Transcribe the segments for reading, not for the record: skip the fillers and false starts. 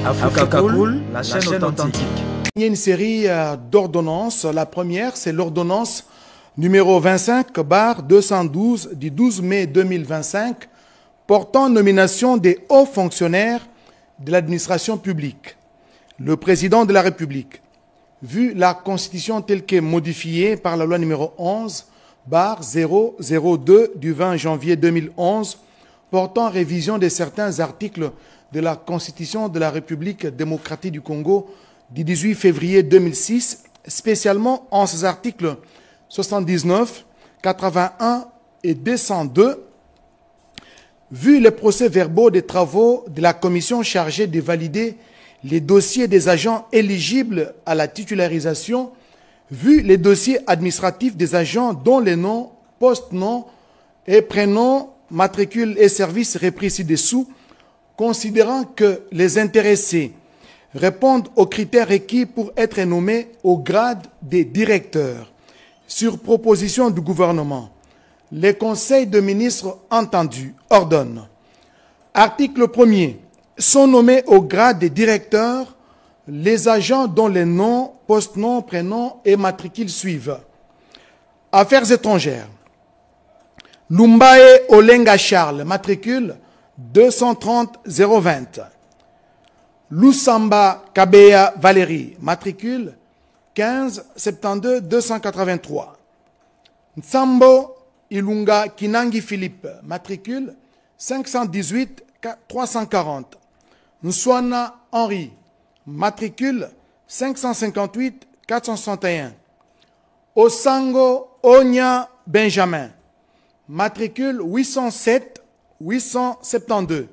Africa Cool, la chaîne authentique. Il y a une série d'ordonnances. La première, c'est l'ordonnance numéro 25/212 du 12 mai 2025 portant nomination des hauts fonctionnaires de l'administration publique. Le président de la République, vu la Constitution telle qu'est modifiée par la loi numéro 11/002 du 20 janvier 2011 portant révision de certains articles de la Constitution de la République démocratique du Congo du 18 février 2006, spécialement en ces articles 79, 81 et 202, vu les procès-verbaux des travaux de la commission chargée de valider les dossiers des agents éligibles à la titularisation, vu les dossiers administratifs des agents dont les noms, post-noms et prénoms, matricules et services repris ci-dessous, considérant que les intéressés répondent aux critères requis pour être nommés au grade des directeurs, sur proposition du gouvernement, les conseils de ministres entendus ordonnent. Article 1er. Sont nommés au grade des directeurs les agents dont les noms, post-noms, prénoms et matricules suivent. Affaires étrangères. Lumbae Olenga Charles, matricule 230 020. Lusamba Kabeya Valérie, matricule 15 72 283. Nsambo Ilunga Kinangi Philippe, matricule 518 340. Nswana Henri, matricule 558 461. Osango Onya Benjamin, matricule 807 872.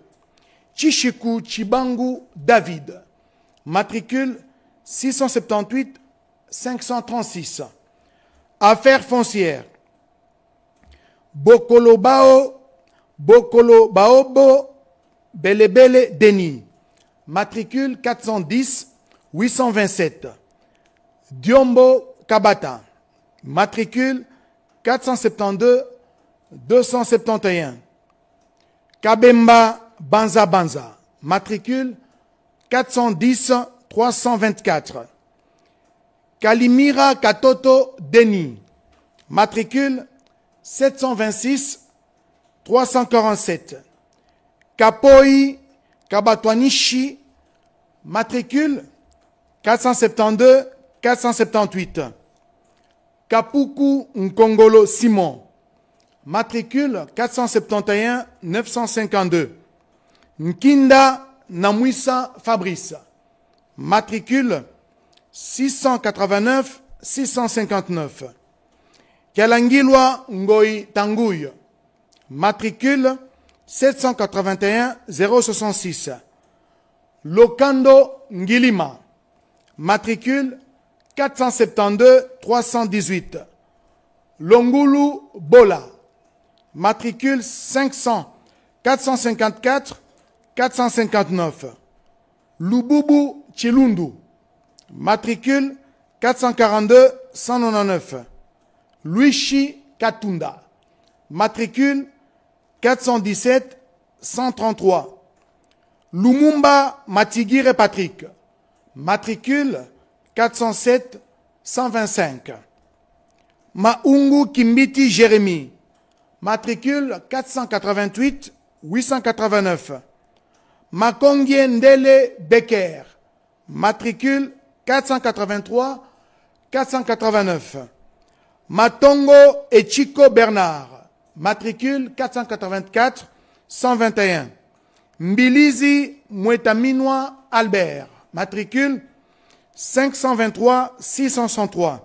Chichiku Chibangu David, matricule 678 536. Affaires foncières. Bokolo Baobo Belebele Denis, matricule 410 827. Diombo Kabata, matricule 472 271. Kabemba Banza Banza, matricule 410 324. Kalimira Katoto Denis, matricule 726 347. Kapoi Kabatwanishi, matricule 472 478. Kapuku Nkongolo Simon, matricule 471 952. Nkinda Namwisa Fabrice, matricule 689 659. Kalangilwa Ngoi Tanguy, matricule 781 066. Lokando Ngilima, matricule 472 318. Longulu Bola, matricule 454 459. Lububu Chilundu, matricule 442 199. Luichi Katunda, matricule 417 133. Lumumba Matigire Patrick, matricule 407 125. Maungu Kimbiti Jérémy, matricule 488 889. Makongye Ndele Becker, matricule 483 489. Matongo Echiko Bernard, matricule 484 121. Mbilizi Mwetaminwa Albert, matricule 523 663.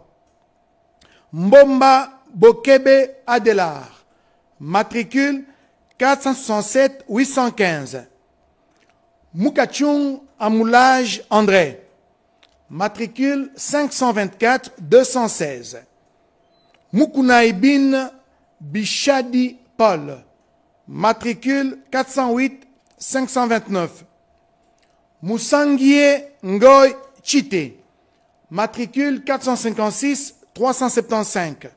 Mbomba Bokebe Adelar, matricule 467 815. Mukachung Amoulage André, matricule 524 216. Mukunaibin Bichadi Paul, matricule 408 529. Moussanguier Ngoy Chite, matricule 456 375.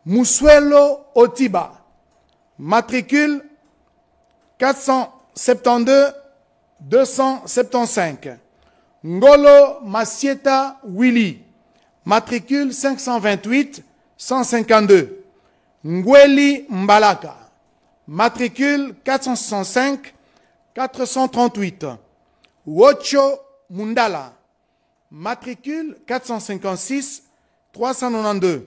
Moussuelo Otiba, matricule 472 275. Ngolo Masieta Willy, matricule 528 152. Ngweli Mbalaka, matricule 465 438. Wocho Mundala, matricule 456 392.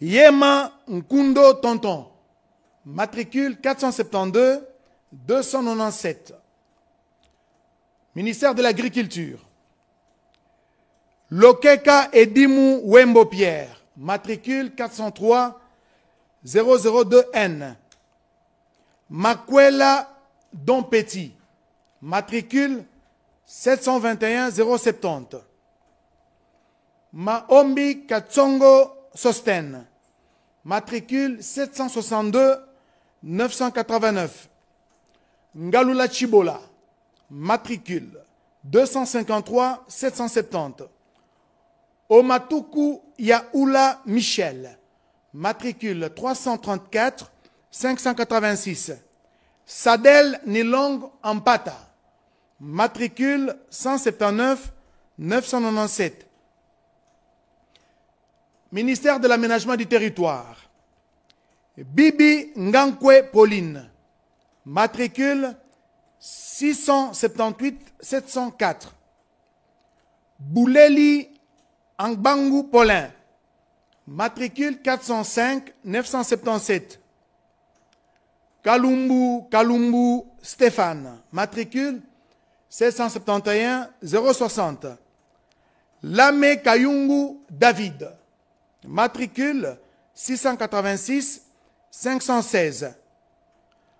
Yema Nkundo Tonton, matricule 472 297. Ministère de l'Agriculture. Lokeka Edimu Wembo Pierre, matricule 403 002N. Makwela Don Petit, matricule 721 070. Maombi Katsongo Sosten, matricule 762 989. Ngalula Chibola, matricule 253 770. Omatuku Yaoula Michel, matricule 334 586. Sadel Nilong Ampata, matricule 179 997. Ministère de l'Aménagement du Territoire. Bibi Ngankwe Pauline, matricule 678 704. Bouleli Angbangu Paulin, matricule 405 977. Kalumbu Stéphane, matricule 771 060. Lame Kayungu David, matricule 686 516.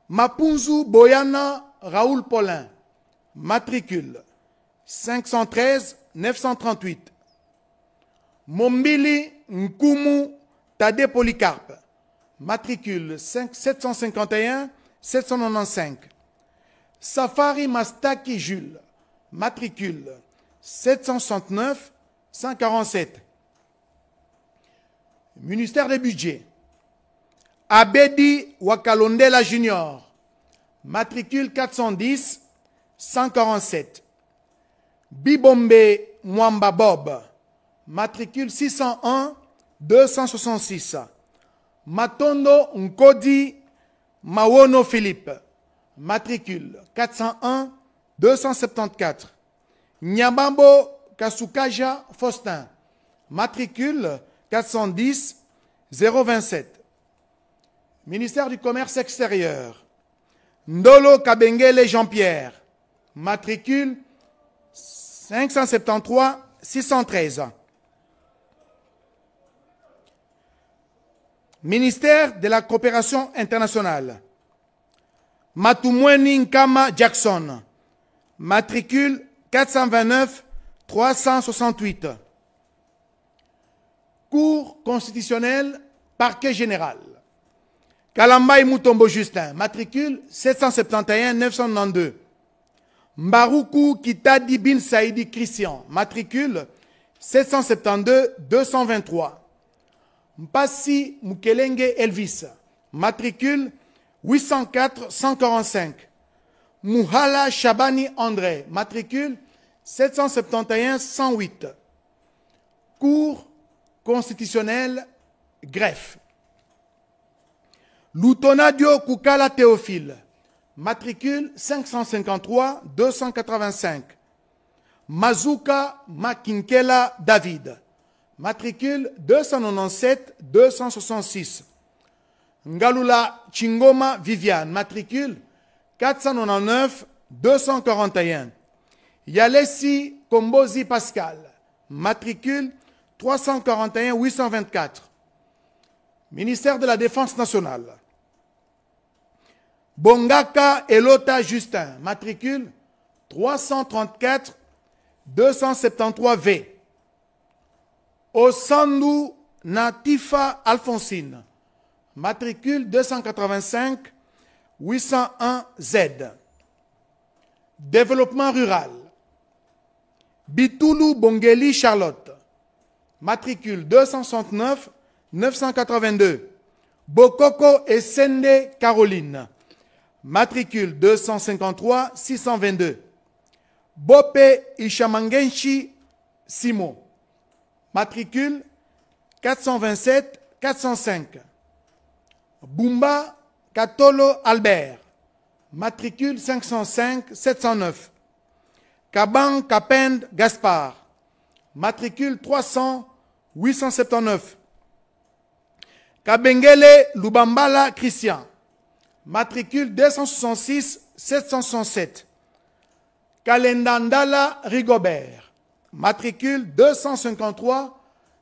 Mapunzu Boyana Raoul Paulin, matricule 513 938. Mombili Nkumu Tade Polycarpe, matricule 751 795. Safari Mastaki Jules, matricule 769 147. Ministère des Budgets. Abedi Wakalondela Junior, matricule 410 147. Bibombe Mwamba Bob, matricule 601 266. Matondo Nkodi Mawono Philippe, matricule 401 274. Nyabambo Kasukaja Faustin, matricule 410 027. Ministère du Commerce extérieur. Ndolo Kabengele Jean-Pierre, matricule 573 613. Ministère de la Coopération internationale. Matumweni Nkama Jackson, matricule 429 368. Cour constitutionnelle, parquet général. Kalambay Mutombo Justin, matricule 771 992. Mbaruku Kitadi Bin Saïdi Christian, matricule 772 223. Mpassi Mukelenge Elvis, matricule 804 145. Mouhala Chabani André, matricule 771 108. Cour constitutionnelle, greffe. Lutonadio Kukala Théophile, matricule 553 285. Mazuka Makinkela David, matricule 297 266. Ngalula Chingoma Viviane, matricule 499 241. Yalesi Kombozi Pascal, matricule 341 824. Ministère de la Défense nationale. Bongaka Elota Justin, matricule 334 273 V. Osandu Natifa Alphonsine, matricule 285 801 Z. Développement rural. Bitoulou Bongeli Charlotte, matricule 269 982. Bokoko et Sende Caroline, matricule 253 622. Bope Ishamangenshi Simo, matricule 427 405. Bumba Katolo Albert, matricule 505 709. Kaban Kapend Gaspard, matricule 300 879. Kabengele Lubambala Christian, matricule 266 767. Kalendandala Rigobert, matricule 253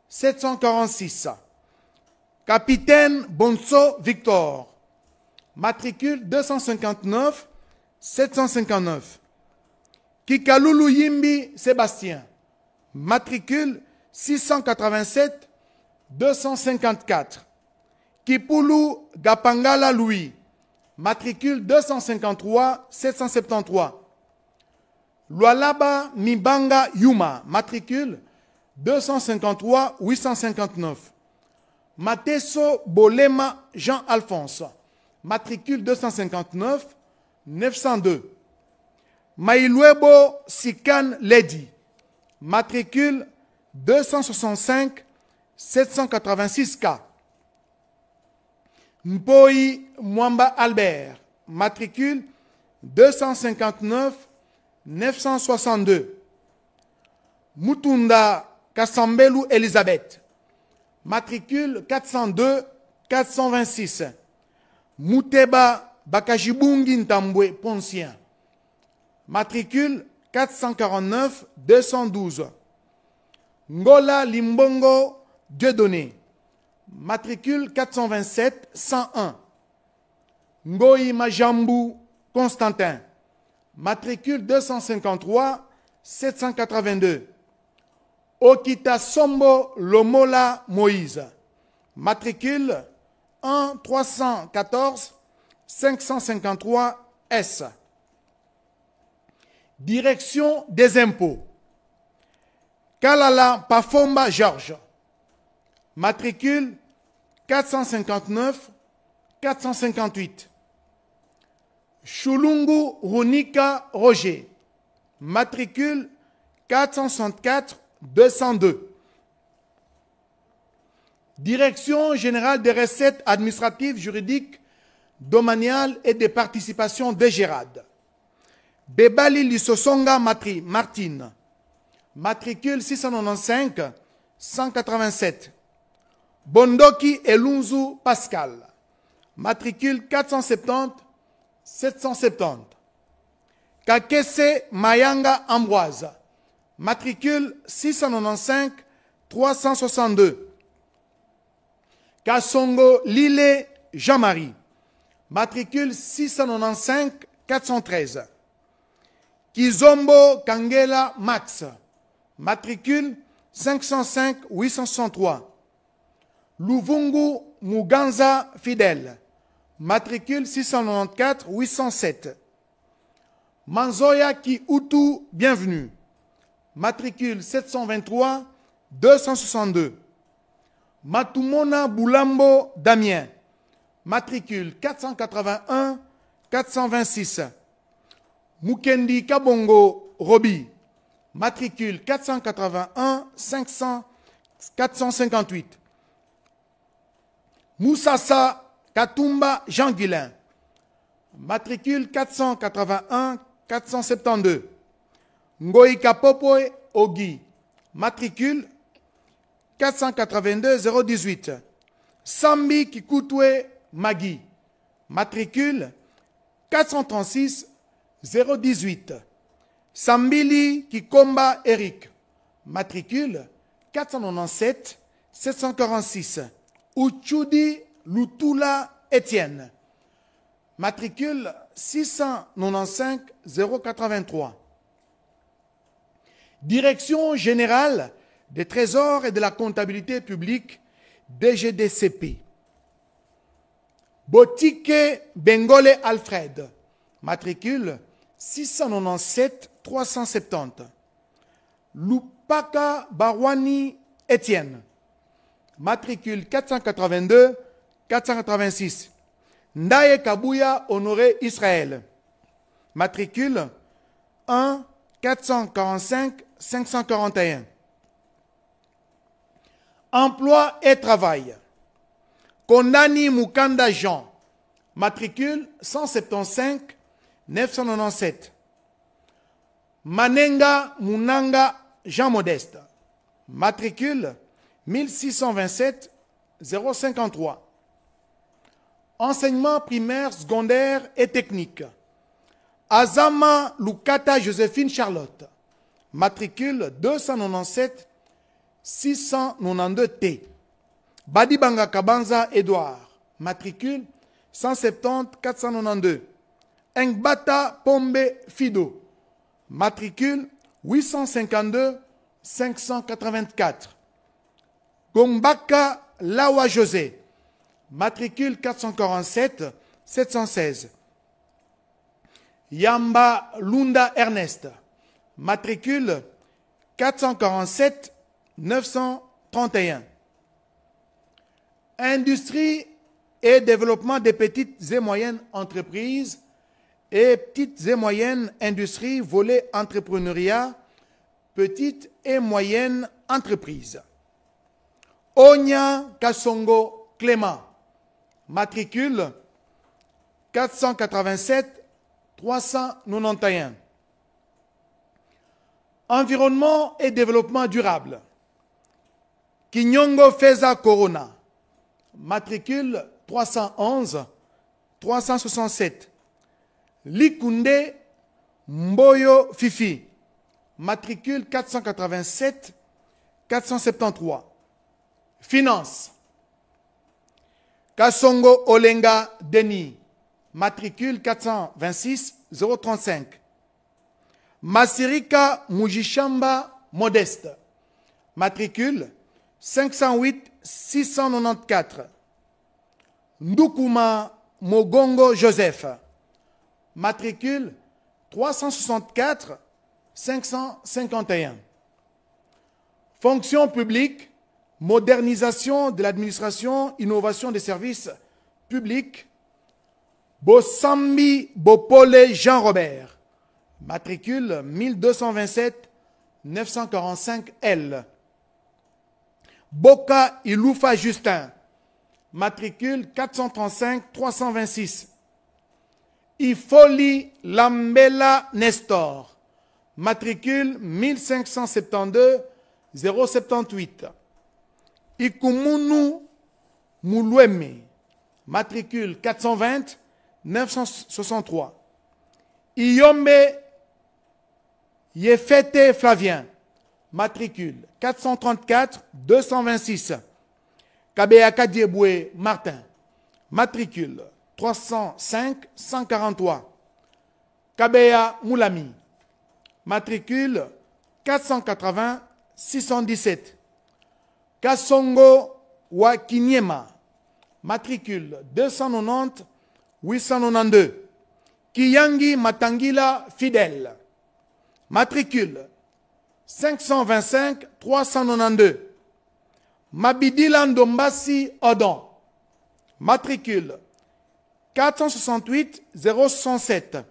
746. Capitaine Bonso Victor, matricule 259 759. Kikalulu Yimbi Sébastien, matricule 687 254. Kipulu Gapangala Louis, matricule 253 773. Lualaba Mibanga Yuma, matricule 253 859. Mateso Bolema Jean-Alphonse, matricule 259 902. Maïluebo Sikan Lady, matricule 265 786K. Mpoi Mwamba Albert, matricule 259 962. Mutunda Kassambelu Elisabeth, matricule 402 426. Muteba Bakajibungi Ntambwe Poncien, matricule 449 212. Ngola Limbongo Dieudonné, matricule 427 101. Ngoyi Majambu Constantin, matricule 253 782. Okita Sombo Lomola Moïse, matricule 1 314 553 S. Direction des impôts. Kalala Pafomba Georges, matricule 459 458. Chulungu Runika Roger, matricule 464 202. Direction générale des recettes administratives, juridiques, domaniales et des participations de Gérard. Bebali Lissosonga Martine, matricule 695 187. Bondoki Elunzu Pascal, matricule 470 770. Kakese Mayanga Ambroise, matricule 695 362. Kasongo Lile Jean-Marie, matricule 695 413. Kizombo Kangela Max, matricule 505 863. Luvungu Muganza Fidèle, matricule 694 807. Manzoya Ki Utu Bienvenue, matricule 723 262. Matumona Boulambo Damien, matricule 481 426. Mukendi Kabongo Robi, matricule 481 500 458. Moussassa Katumba Jean Guillain, matricule 481 472. Ngoï Kapopoe Ogi, matricule 482 018. Sambi Kikoutoué Magui, matricule 436 018. Sambili Kikomba Eric, matricule 497 746. Uchudi Lutula Étienne, matricule 695 083. Direction générale des trésors et de la comptabilité publique, DGDCP. Botike Bengole Alfred, matricule 697 370. Lupaka Barwani Étienne, matricule 482 486. Ndaye Kabuya Honoré Israël. Matricule 1 445 541. Emploi et travail. Kondani Mukanda Jean. Matricule 175 997. Manenga Munanga Jean Modeste. Matricule 1627 053. Enseignement primaire, secondaire et technique. Azama Lukata Joséphine Charlotte. Matricule 297 692 T. Badibanga Kabanza Edouard. Matricule 170 492. Engbata Pombe Fido. Matricule 852 584. Gombaka Lawa José. Matricule 447 716. Yamba Lunda Ernest. Matricule 447 931. Industrie et développement des petites et moyennes entreprises et petites et moyennes industries, volet entrepreneuriat, petites et moyennes entreprises. Onya Kasongo Clément. Matricule 487 391. Environnement et développement durable. Kinyongo Feza Corona. Matricule 311 367. Likunde Mboyo Fifi. Matricule 487 473. Finance. Kasongo Olenga Denis. Matricule 426 035. Masirika Mujishamba Modeste. Matricule 508 694. Ndukuma Mogongo Joseph. Matricule 364 551. Fonction publique, modernisation de l'administration, innovation des services publics. Bosambi Bopole Jean-Robert. Matricule 1227 945 L. Boka Iloufa Justin. Matricule 435 326. Ifoli Lambela Nestor. Matricule 1572 078. Ikumunu Mouloueme. Matricule 420 963. Iyombe Yefete Flavien. Matricule 434 226. Kabeaka Dieboué Martin. Matricule 305 143. Kabeya Moulami. Matricule 480 617. Kasongo Wakiniema. Matricule 290 892. Kiyangi Matangila Fidèle. Matricule 525 392. Mabidila Ndombasi Odon. Matricule 468 067.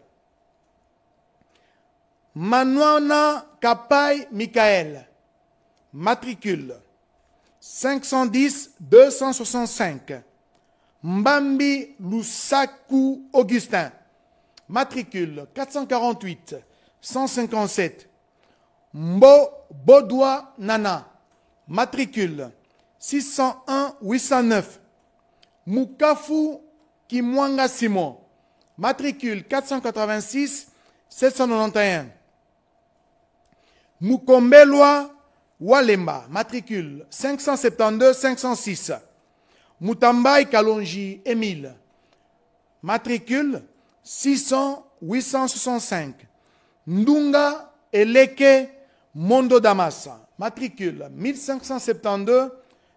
Manouana Kapay Michael. Matricule 510 265. Mbambi Lusaku Augustin. Matricule 448 157. Mbo Bodoua Nana. Matricule 601 809. Mukafu Kimwanga Simon. Matricule 486 791. Mukombelwa Walemba. Matricule 572 506. Mutambay Kalonji Émile. Matricule 600 865. Ndunga Eleke Mondo Damasa. Matricule 1572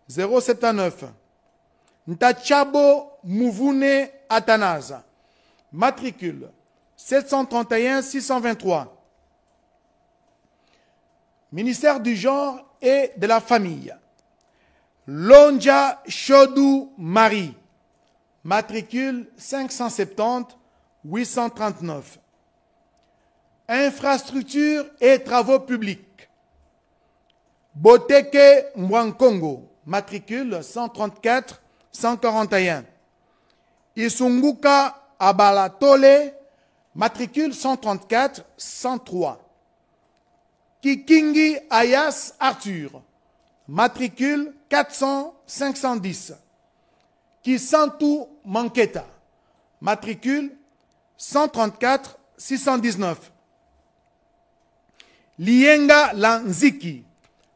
079. Ntachabo Mouvune Atanaza. Matricule 731 623. Ministère du genre et de la famille. Lonja Chodou Marie. matricule 570 839. Infrastructures et travaux publics. Boteke Mwankongo, matricule 134 141. Isunguka Abalatole, matricule 134 103. Kikingi Ayas Arthur, matricule 400 510. Kisantu Manketa, matricule 134 619. Lienga Lanziki,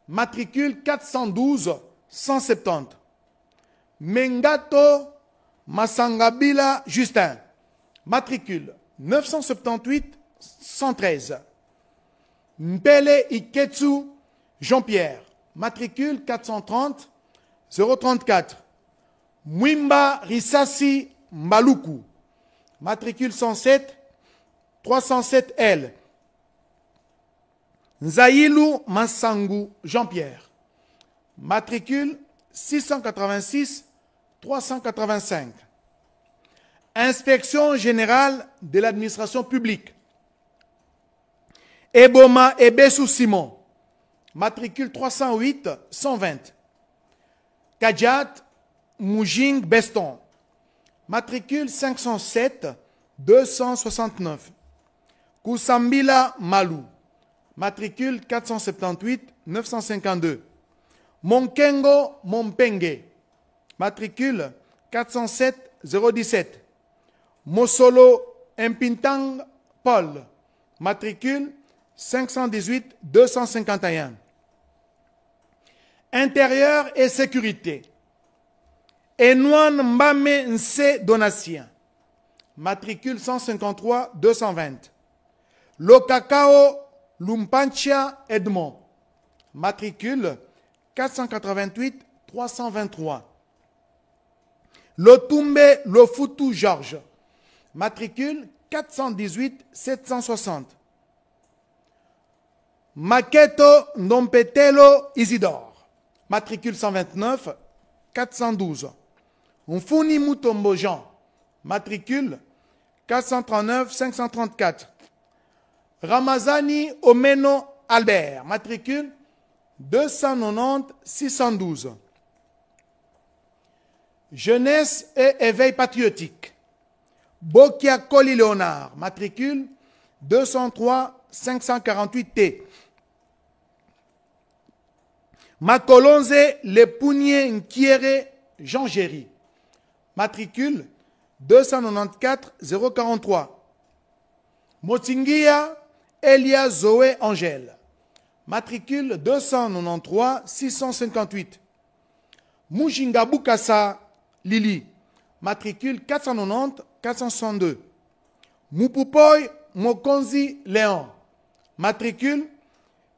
matricule 412 170. Mengato Masangabila Justin, matricule 978 113. Mpele Iketsu Jean-Pierre, matricule 430 034. Mwimba Risasi Maluku, matricule 107 307L. Nzaïlou Massangu Jean-Pierre, matricule 686 385. Inspection générale de l'administration publique. Eboma Ebessou Simon, matricule 308 120. Kadjat Moujing Beston, matricule 507 269. Koussambila Malou, matricule 478 952. Monkengo Mompenge, matricule 407 017. Mosolo Mpintang Paul, matricule 518 251. Intérieur et sécurité. Enouan Mbame Nse Donatien, matricule 153 220. Lokakao Lumpanchia Edmond, matricule 488 323. Lotumbe Lofutu Georges, matricule 418 760. Maketo Ndompetelo Isidore, matricule 129 412. Mfuni Mutombo Jean, matricule 439 534. Ramazani Omeno Albert, matricule 290 612. Jeunesse et éveil patriotique. Bokia Koli Léonard, matricule 203 548T. Makolonze Lepounier Nkiere Jean Géry, matricule 294 043. Motingia Elia Zoé Angèle, matricule 293 658. Mujinga Bukasa Lili, matricule 490 462. Mupupoy Mokonzi Léon, matricule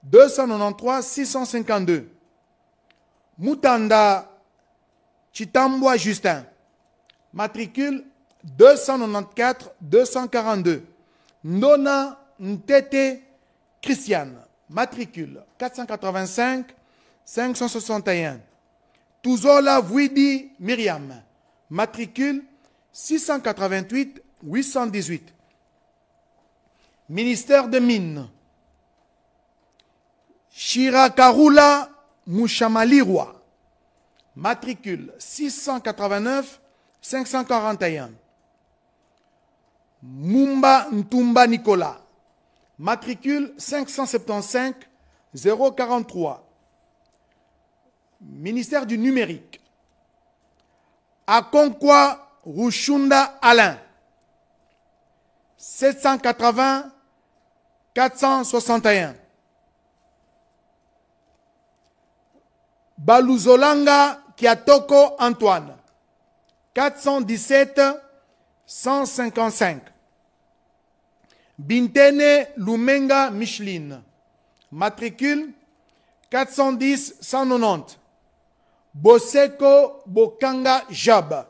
293 652. Mutanda Chitambwa Justin, matricule 294 242. Ndona Ntete Christiane, matricule 485 561. Touzola Vouidi Myriam, matricule 688 818. Ministère des Mines. Shirakarula Mouchamalirwa, matricule 689 541. Mumba Ntumba Nicolas, matricule 575 043. Ministère du Numérique. Akonkwa Rushunda Alain, 780 461. Baluzolanga Kiatoko Antoine, 417 155. Bintene Lumenga Micheline, matricule 410 190. Boseko Bokanga Jab,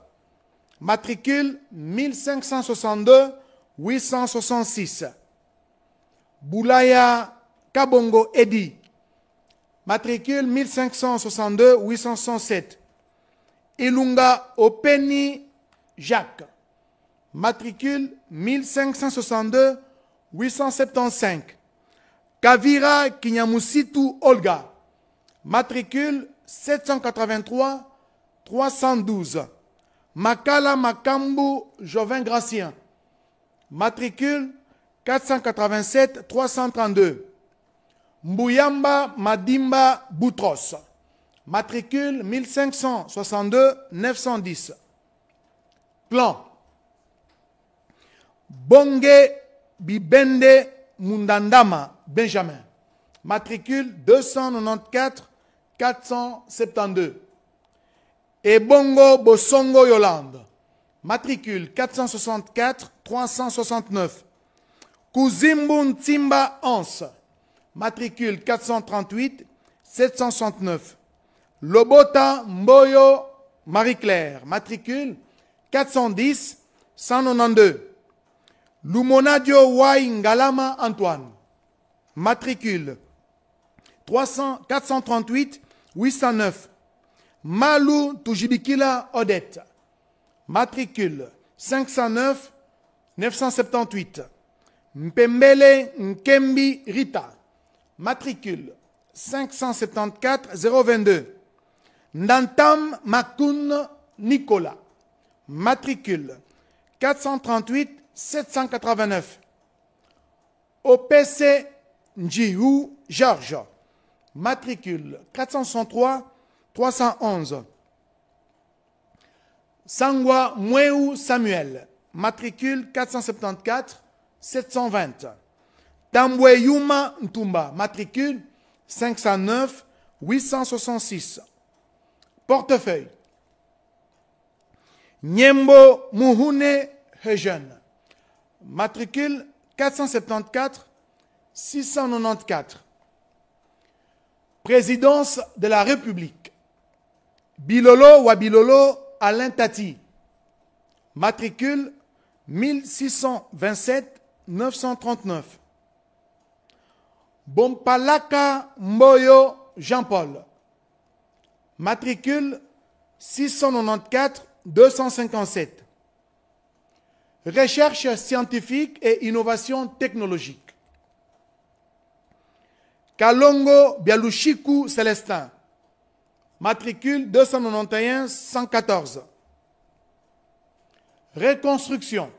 matricule 1562 866. Boulaya Kabongo Edi, matricule 1562 867. Ilunga Openi Jacques. Matricule 1562 875. Kavira Kinyamusitu Olga. Matricule 783 312. Makala Makambu Jovin Gracien. Matricule 487 332. Mbuyamba Madimba Boutros. Matricule 1562 910. Plan. Bonge Bibende Mundandama Benjamin. Matricule 294 472. Ebongo Bosongo Yolande. Matricule 464 369. Kouzimbun Timba Anse. Matricule 438 769. Lobota Mboyo Marie-Claire. Matricule 410 192. Lumonadio Wai Ngalama Antoine. Matricule 438 809. Malou Toujibikila Odette. Matricule 509 978. Mpembele Nkembi Rita. Matricule 574 022. Ndantam Makoun Nicolas. Matricule 438 789. OPC Njihou Georges. Matricule 463 311. Sangwa Mweu Samuel. Matricule 474 720. Tambwe Yuma Ntumba. Matricule 509 866. Portefeuille. Nyembo Muhune Hejen. Matricule 474 694. Présidence de la République. Bilolo Wabilolo Alain Tati. Matricule 1627 939. Bompalaka Mboyo Jean-Paul. Matricule 694 257. Recherche scientifique et innovation technologique. Kalongo Bialushiku Célestin. Matricule 291 114. Reconstruction.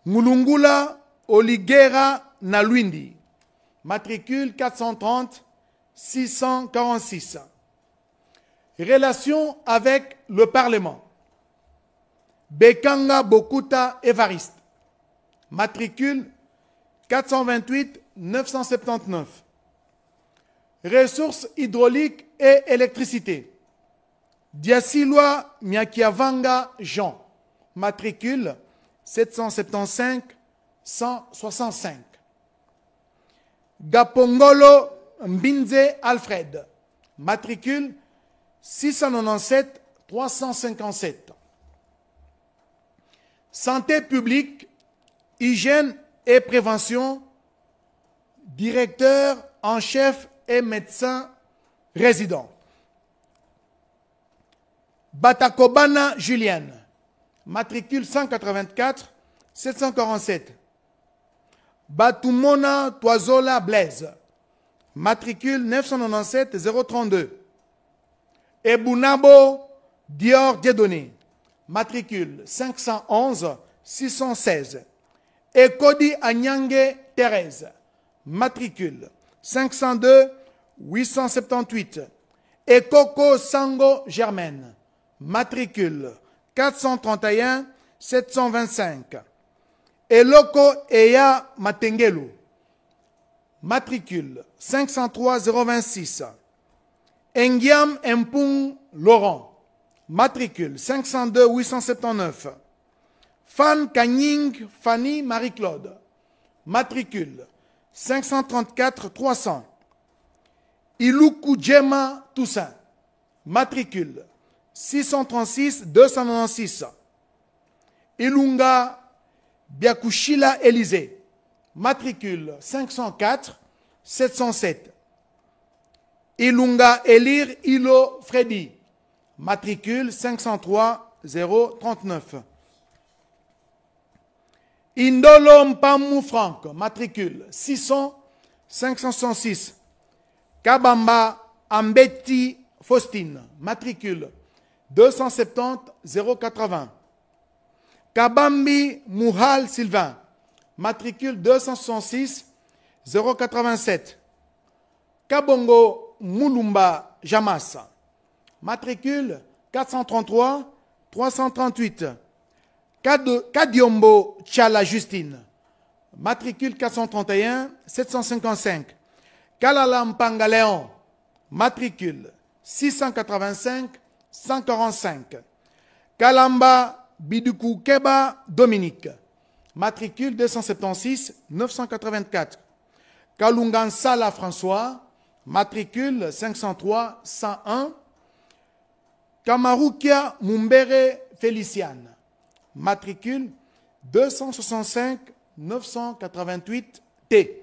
Mulungula Oligera Nalwindi. Matricule 430 646. Relations avec le Parlement. Bekanga Bokuta Evariste. Matricule 428 979. Ressources hydrauliques et électricité. Diasilwa Miakiavanga Jean. Matricule 775 165. Gapongolo Mbinze Alfred. Matricule 697 357. Santé publique, hygiène et prévention, directeur en chef et médecin résident. Batakobana Julienne, matricule 184 747. Batumona Toizola Blaise, matricule 997 032. Ebunabo Dior Dieudonné, matricule 511 616. Ekodi Anyange Thérèse, matricule 502 878. Ekoko Sango Germaine, matricule 431 725. Eloko Eya Matengelu, matricule 503 026. Engiam Mpung Laurent, matricule 502 879. Fan Kanying Fanny Marie-Claude, matricule 534 300. Iluku Djema Toussaint, matricule 636 296. Ilunga Biakushila Élysée, matricule 504 707. Ilunga Elir Ilo Freddy, matricule 503 039. Indolo Mpamu Franck, matricule 600 566. Kabamba Ambeti Faustine, matricule 270 080. Kabambi Mouhal Sylvain, matricule 266 087. Kabongo Moulumba Jamassa, matricule 433 338. Kadiombo Tchala Justine, matricule 431 755. Kalalampanga Léon, matricule 685 145. Kalamba Biduku Keba Dominique, matricule 276 984. Kalungan Sala François, matricule 503 101. Kamarukia Mumbere Feliciane, matricule 265 988 T.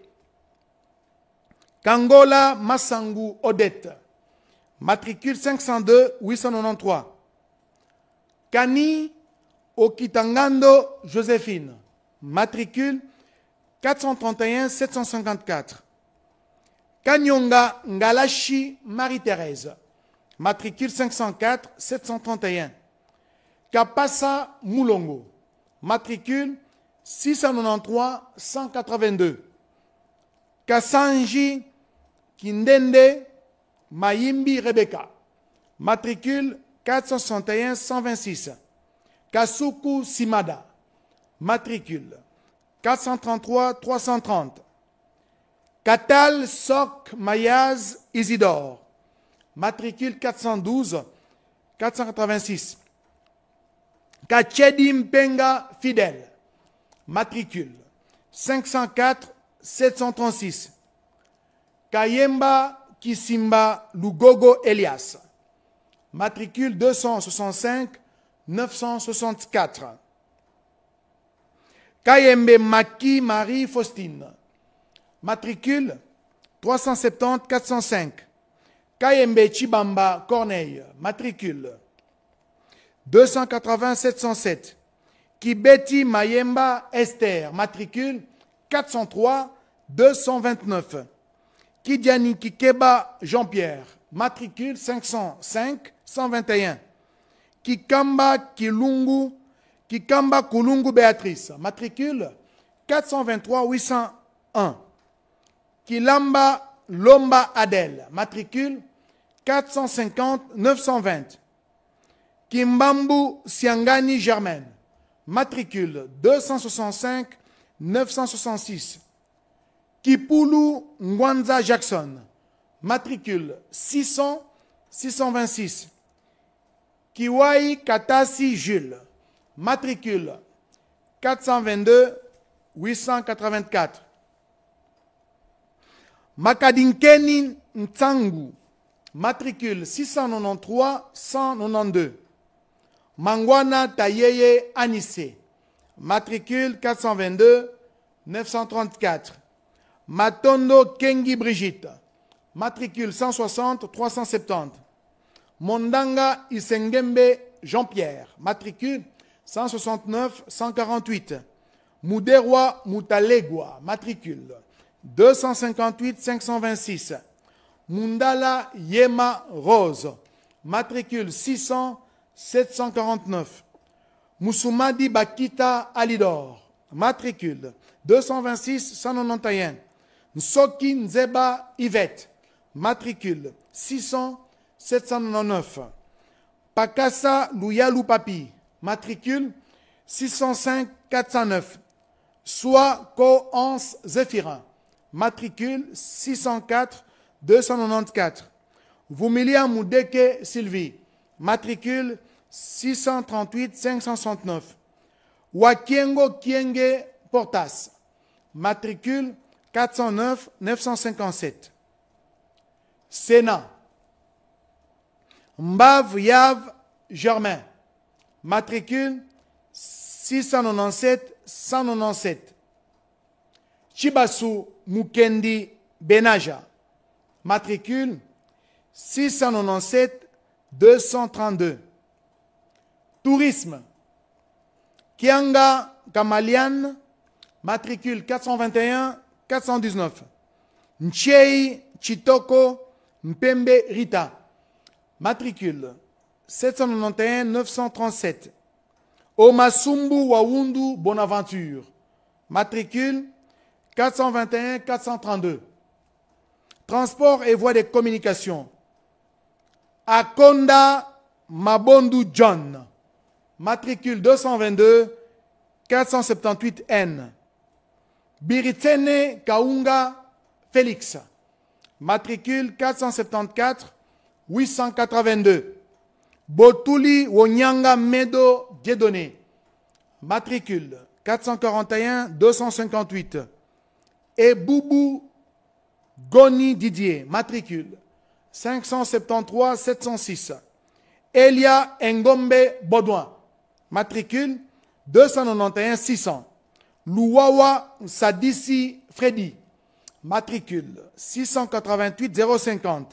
Kangola Massangu Odette, matricule 502 893. Kani Okitangando Joséphine, matricule 431 754. Kanyonga Ngalashi Marie-Thérèse, matricule 504 731. Kapassa Moulongo, matricule 693 182. Kassanji Kindende Mayimbi Rebecca, matricule 461 126. Kasuku Simada, matricule 433 330. Katal Sok Mayaz Isidore, matricule 412 486. Kachedi Mpenga Fidèle, matricule 504 736. Kayemba Kisimba Lugogo Elias, matricule 265 964. Kayembe Maki Marie Faustine, matricule 370 405. Kayembe Chibamba Corneille, matricule 280 707. Kibeti Mayemba Esther, matricule 403 229. Kidiani Kikeba Jean-Pierre, matricule 505 121. Kikamba Kulungu Béatrice, matricule 423 801. Kilamba Lomba Adèle, matricule 450 920. Kimbambu Siangani Germaine, matricule 265 966. Kipulu Ngwanza Jackson, matricule 600 626. Kiwai Katasi Jules, matricule 422 884. Makadinkeni Ntsangu, matricule 693 192. Mangwana Tayeye Anissé, matricule 422 934. Matondo Kengi Brigitte, matricule 160 370. Mondanga Isengembe Jean-Pierre, matricule 169 148. Muderwa Mutalegwa, matricule 258 526. Mundala Yema Rose, matricule 600 749. Moussoumadi Bakita Alidor, matricule 226 191. Nsoki Nzeba Yvette, matricule 600 799. Pakassa Louyalu Papi, matricule 605 409. Soit Ko Hans Zéphirin, matricule 604 294. Vumilia Moudeke Sylvie, matricule 638 569. Wakiengo Kienge Portas, matricule 409 957. Sénat. Mbav Yav Germain, matricule 697 197. Chibasu Mukendi Benaja, matricule 697 232. Tourisme. Kianga Kamalian, matricule 421-419. Nchei Chitoko Mpembe Rita, matricule 791-937. Omasumbu Wawundu Bonaventure, matricule 421-432. Transport et voies de communication. Akonda Mabondu John, matricule 222-478N. Biritene Kaunga Félix, matricule 474-882. Botuli Wonyanga Medo Dieudonné, matricule 441-258. Et Boubou Goni Didier, matricule 573-706. Elia Ngombe Baudouin, matricule 291-600. Louawa Sadissi Freddy, matricule 688-050.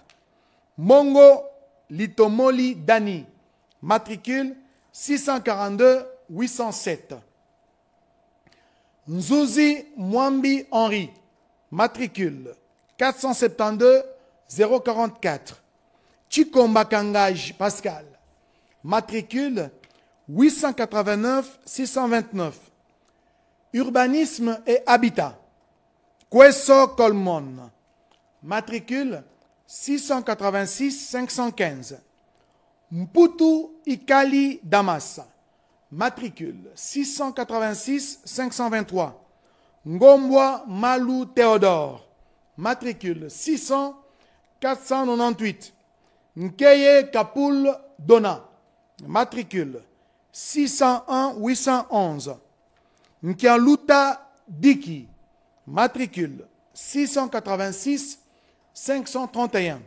Mongo Litomoli Dani, matricule 642-807. Nzouzi Mwambi Henri, matricule 472-044. Chikomba Kangaj Pascal, matricule 889-629. Urbanisme et Habitat. Kweso Colmon, matricule 686-515. Mputu Ikali Damas, matricule 686-523. Ngombwa Malou Théodore, matricule 600-498. Nkeye Kapoul Dona, matricule 601-811. Nkialuta Diki, matricule 686-531.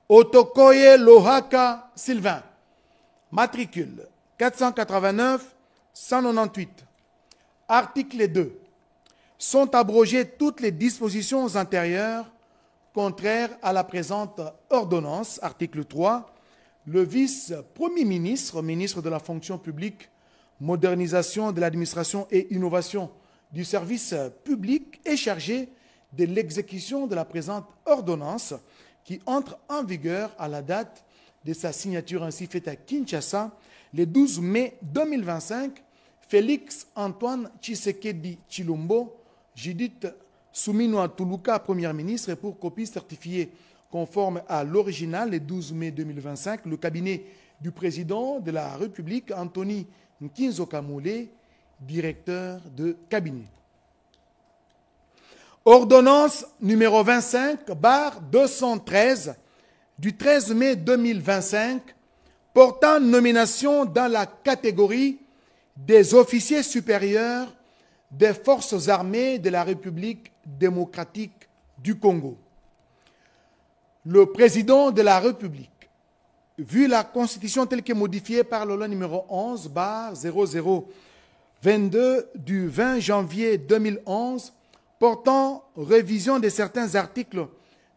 Otokoye Lohaka Sylvain, matricule 489-198. Article 2. Sont abrogées toutes les dispositions antérieures contraires à la présente ordonnance. Article 3. Le vice-premier ministre, ministre de la fonction publique, modernisation de l'administration et innovation du service public est chargé de l'exécution de la présente ordonnance qui entre en vigueur à la date de sa signature ainsi faite à Kinshasa le 12 mai 2025. Félix Antoine Tshisekedi Tshilombo, Judith Souminwa Tuluka, Premier ministre, et pour copie certifiée conforme à l'original le 12 mai 2025, le cabinet du président de la République, Anthony Nkinzo Kamoulé, directeur de cabinet. Ordonnance numéro 25/213 du 13 mai 2025 portant nomination dans la catégorie des officiers supérieurs des forces armées de la République démocratique du Congo. Le président de la République, vu la Constitution telle que modifiée par la loi numéro 11/0022 du 20 janvier 2011, portant révision de certains articles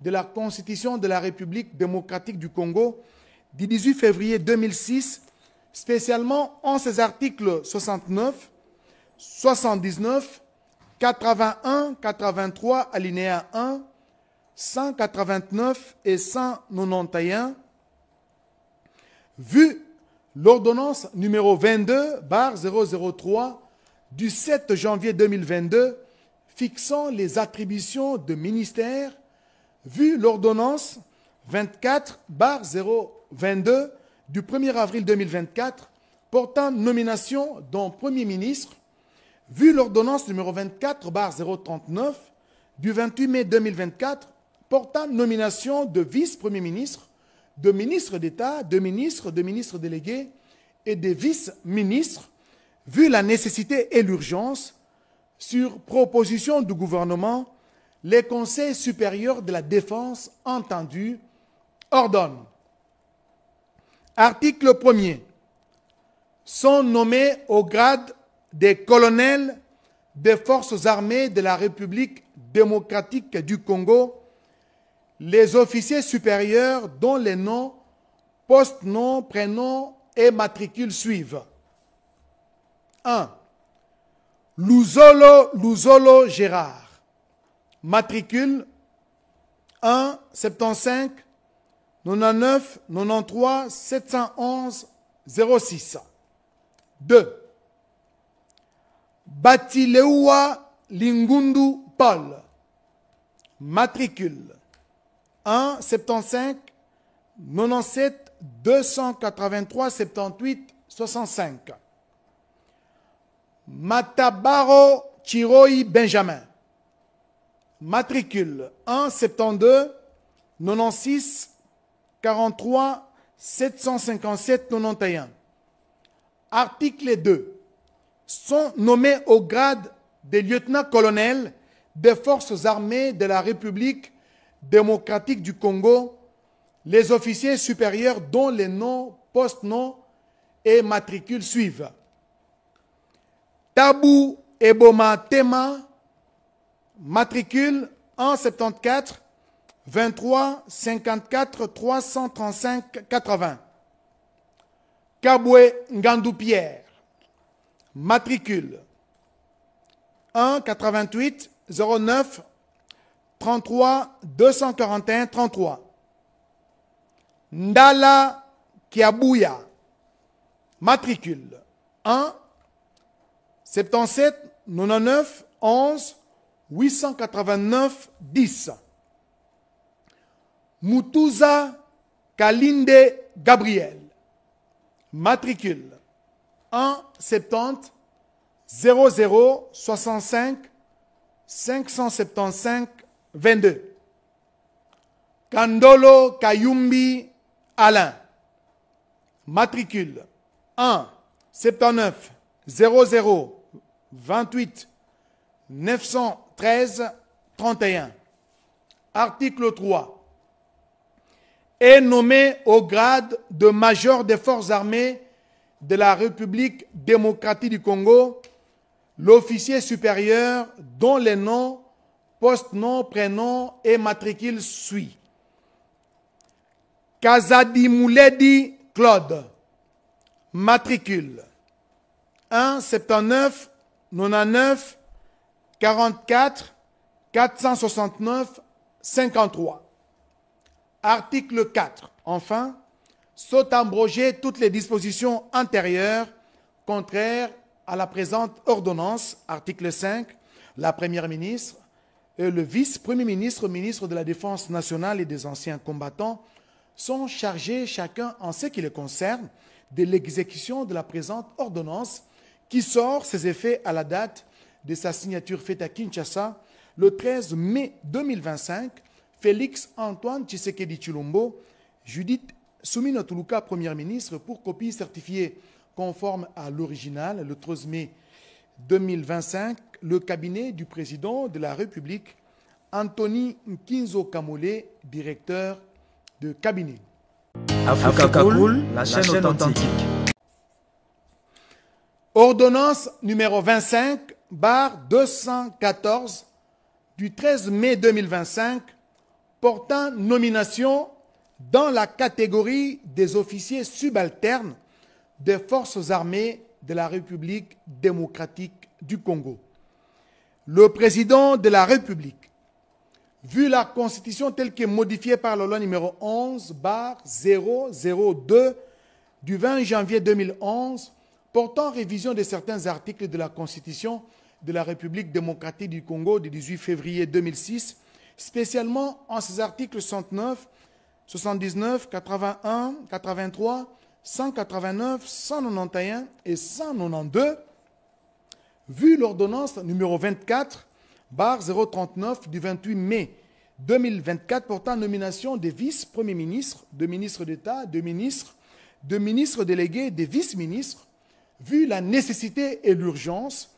de la Constitution de la République démocratique du Congo du 18 février 2006, spécialement en ses articles 69, 79, 81, 83, alinéa 1, 189 et 191, vu l'ordonnance numéro 22/003 du 7 janvier 2022 fixant les attributions de ministères, vu l'ordonnance 24/022 du 1er avril 2024 portant nomination d'un Premier ministre, vu l'ordonnance numéro 24/039 du 28 mai 2024 portant nomination de vice-premier ministre, de ministre d'État, de ministres délégués et de vice-ministres, vu la nécessité et l'urgence, sur proposition du gouvernement, les conseils supérieurs de la défense entendus ordonnent. Article 1er. Sont nommés au grade des colonels des forces armées de la République démocratique du Congo les officiers supérieurs dont les noms, post-noms, prénoms et matricules suivent. 1. Luzolo Gérard. Matricule 1 75 99 93 711 06. 2. Batileua Lingundu Paul. Matricule 1 75 97 283 78 65. Matabaro Chiroi Benjamin. Matricule 1 72 96 43 757 91. Article 2. Sont nommés au grade de lieutenant-colonel des forces armées de la République démocratique du Congo les officiers supérieurs dont les noms, post-noms et matricules suivent. Tabou Eboma Tema, matricule 174 23 54 335 80. Kabwe Ngandou Pierre, matricule 1 88 09 33 241 33. Ndala Kiabouya, matricule 1 77 99 11 889 10. Mutuza Kalinde Gabriel, matricule 1 70 00 65 575 22. Kandolo Kayumbi Alain, matricule 1 79 00 28 913 31. Article 3. Est nommé au grade de major des forces armées de la République démocratique du Congo l'officier supérieur dont les noms, post-noms, prénoms et matricules suivent. Kazadi Mouledi Claude, matricule 1 79 99 44 469 53. Article 4. Enfin, sont abrogées toutes les dispositions antérieures contraires à la présente ordonnance. Article 5. La Première ministre et le vice-premier ministre, ministre de la Défense nationale et des anciens combattants sont chargés chacun en ce qui les concerne de l'exécution de la présente ordonnance qui sort ses effets à la date de sa signature faite à Kinshasa le 13 mai 2025. Félix Antoine Tshisekedi Tshilombo, Judith Soumina Tuluka, Première ministre, pour copie certifiée conforme à l'original le 13 mai 2025, le cabinet du président de la République, Anthony Nkinzo Kamole, directeur de cabinet. Africa Cool, la chaîne authentique. Ordonnance numéro 25/214 du 13 mai 2025 portant nomination dans la catégorie des officiers subalternes des forces armées de la République démocratique du Congo. Le président de la République, vu la Constitution telle que modifiée par la loi numéro 11/002 du 20 janvier 2011, portant révision de certains articles de la Constitution de la République démocratique du Congo du 18 février 2006, spécialement en ses articles 69, 79, 81, 83, 189, 191 et 192, vu l'ordonnance numéro 24/039 du 28 mai 2024 portant nomination des vice-premiers ministres, de ministres d'État, de ministres délégués, des vice-ministres, vu la nécessité et l'urgence,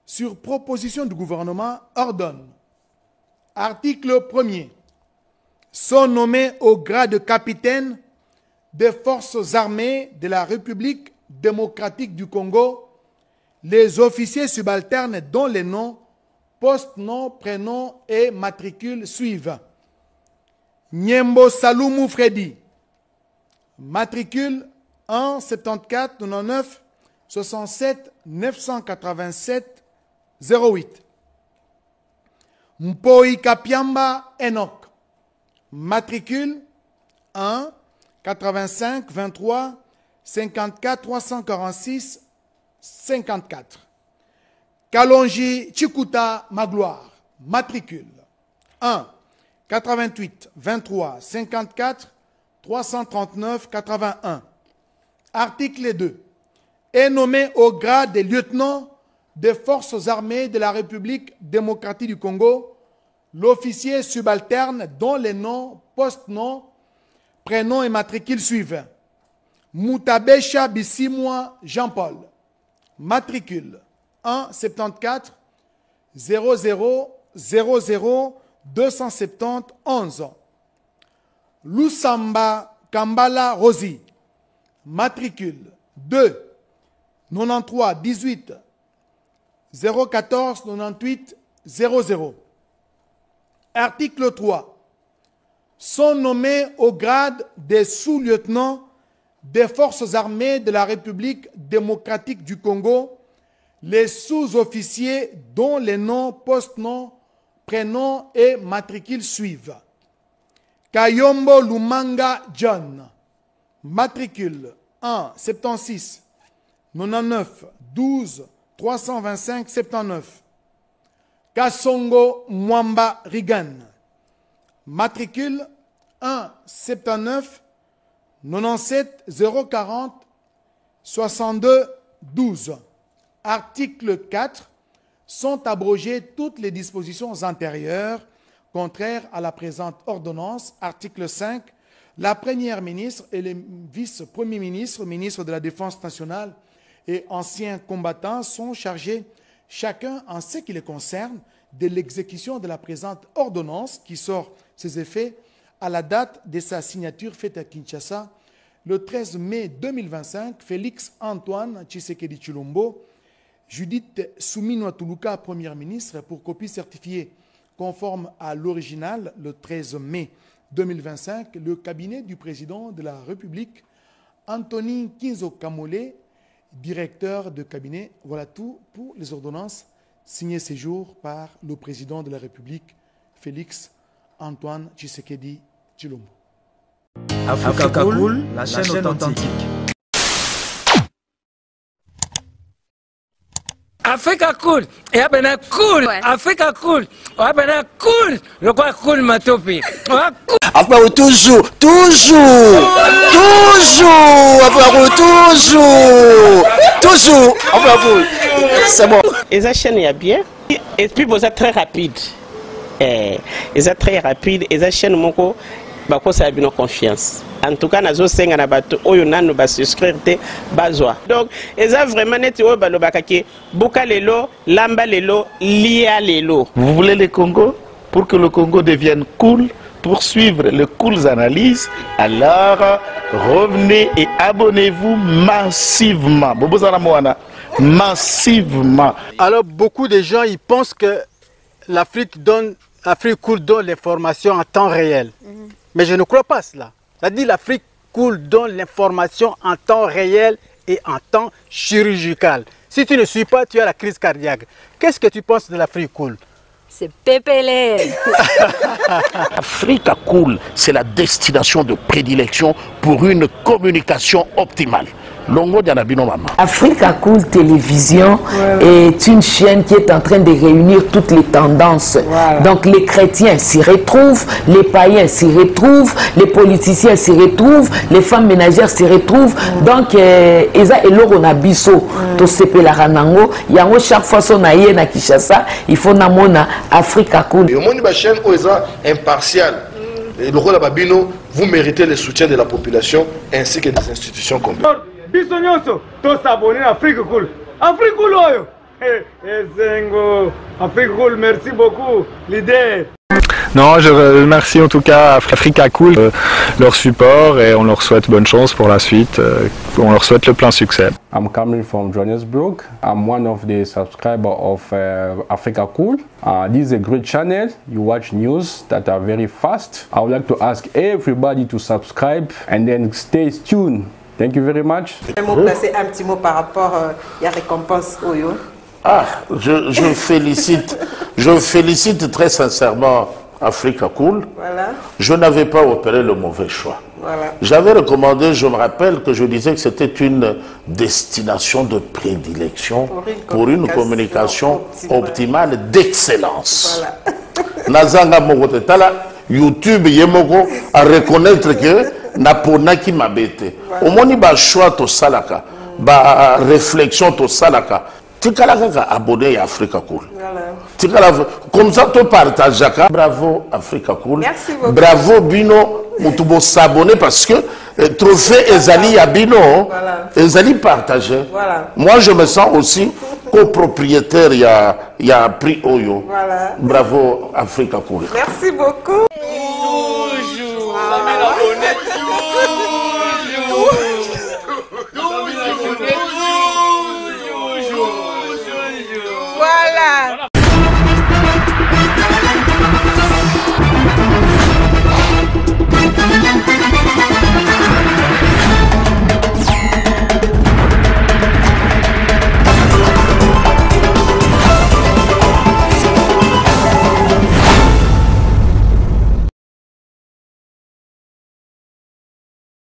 sur proposition du gouvernement, ordonne. Article 1er. Sont nommés au grade de capitaine des forces armées de la République démocratique du Congo les officiers subalternes dont les noms, post-noms, prénoms et matricules suivent. Nyembo Saloumou Freddy, matricule 1 74 99 67 987 08. Mpoi Kapiamba Enoch. Matricule 1 85 23 54 346 54. Kalonji Chikuta Magloire. Matricule 1 88 23 54 339 81. Article 2. Est nommé au grade de lieutenant des forces armées de la République démocratique du Congo l'officier subalterne dont les noms, post-noms, prénoms et matricules suivent. Moutabesha Bissimwa Jean-Paul. Matricule 1 74 00 00 270 11. Lusamba Kambala Rosi. Matricule 2 93 18 014 98 00. Article 3. Sont nommés au grade des sous-lieutenants des forces armées de la République démocratique du Congo les sous-officiers dont les noms, post-noms, prénoms et matricules suivent. Kayombo Lumanga John. Matricule 1 76 99 12 325 79. Kasongo Mwamba Rigan. Matricule 1 79 97 040 62 12. Article 4. Sont abrogées toutes les dispositions antérieures contraires à la présente ordonnance. Article 5. La première ministre et les vice-premiers ministres, ministres de la Défense nationale et anciens combattants sont chargés, chacun en ce qui les concerne, de l'exécution de la présente ordonnance qui sort ses effets à la date de sa signature faite à Kinshasa le 13 mai 2025. Félix Antoine Tshisekedi Tshilombo, Judith Souminoua Toulouka, première ministre, pour copie certifiée conforme à l'original le 13 mai 2025, le cabinet du président de la République, Anthony Kinzo Kamole, directeur de cabinet. Voilà tout pour les ordonnances signées ces jours par le président de la République, Félix Antoine Tshisekedi Tshilombo. Africa Cool, la chaîne authentique. Africa Cool, et abena cool, Africa Cool, abena cool, le quoi cool matopi. Après toujours, après c'est bon. Et ça chaîne est bien, et puis vous êtes très rapide. Et ça très rapide, et ça chaîne mon co, bah quoi ça a bien confiance. En tout cas, nazo senga na bato oyo nanu ba souscrire te bazwa. Donc, eza vraiment neti oyo balobakaki buka lelo, lamba lelo, lia lelo. Vous voulez le Congo pour que le Congo devienne cool, pour suivre les cool analyses, alors revenez et abonnez-vous massivement. Bobozala Moana, massivement. Alors beaucoup de gens ils pensent que l'Afrique cool donne l'information en temps réel. Mais je ne crois pas cela. C'est-à-dire l'Afrique cool donne l'information en temps réel et en temps chirurgical. Si tu ne suis pas, tu as la crise cardiaque. Qu'est-ce que tu penses de l'Afrique cool? C'est PPL. Africa Cool, c'est la destination de prédilection pour une communication optimale. Longo Dianabino Mama. Africa Cool Télévision est une chaîne qui est en train de réunir toutes les tendances. Donc les chrétiens s'y retrouvent, les païens s'y retrouvent, les politiciens s'y retrouvent, les femmes ménagères s'y retrouvent. Donc Eza Eloro Nabiso, to sepe la ranango, yango chaque fois son aïe na Kinshasa, il faut namona Africa Cool. Et au monde de la chaîne Oza impartial. Et le rôle Babino, vous méritez le soutien de la population ainsi que des institutions complètes. Bisognoso, tous s'abonner à Afrique Cool. Afrique Cool, oyo. Zengo, Afrique Cool, merci beaucoup, l'idée. Non, je remercie en tout cas Africa Cool, leur support et on leur souhaite bonne chance pour la suite. On leur souhaite le plein succès. I'm coming from Johannesburg. I'm one of the subscribers of Africa Cool. This is a great channel. You watch news that are very fast. I would like to ask everybody to subscribe and then stay tuned Thank you very much. J'aimerais placer un petit mot par rapport à la récompense Oyo. Ah, je félicite très sincèrement Africa Cool. Voilà. Je n'avais pas opéré le mauvais choix. Voilà. J'avais recommandé, je me rappelle que je disais que c'était une destination de prédilection pour une communication optimale d'excellence. Voilà. Nazanga Mogote Tala, YouTube Yemoko à reconnaître que Naponaki m'a bêté. Au moins, il y a choix to salaka, ba réflexion to salaka. Tikalaka abonné à Africa Cool. Comme ça, tu partages. Bravo Africa Cool. Merci beaucoup. Bravo Bino, tu s'abonner parce que trophée Ezali à Bino, Ezali partagé. Voilà. Moi, je me sens aussi copropriétaire. Il y a prix Oyo. Voilà. Bravo Africa Cool. Merci beaucoup. Toujours.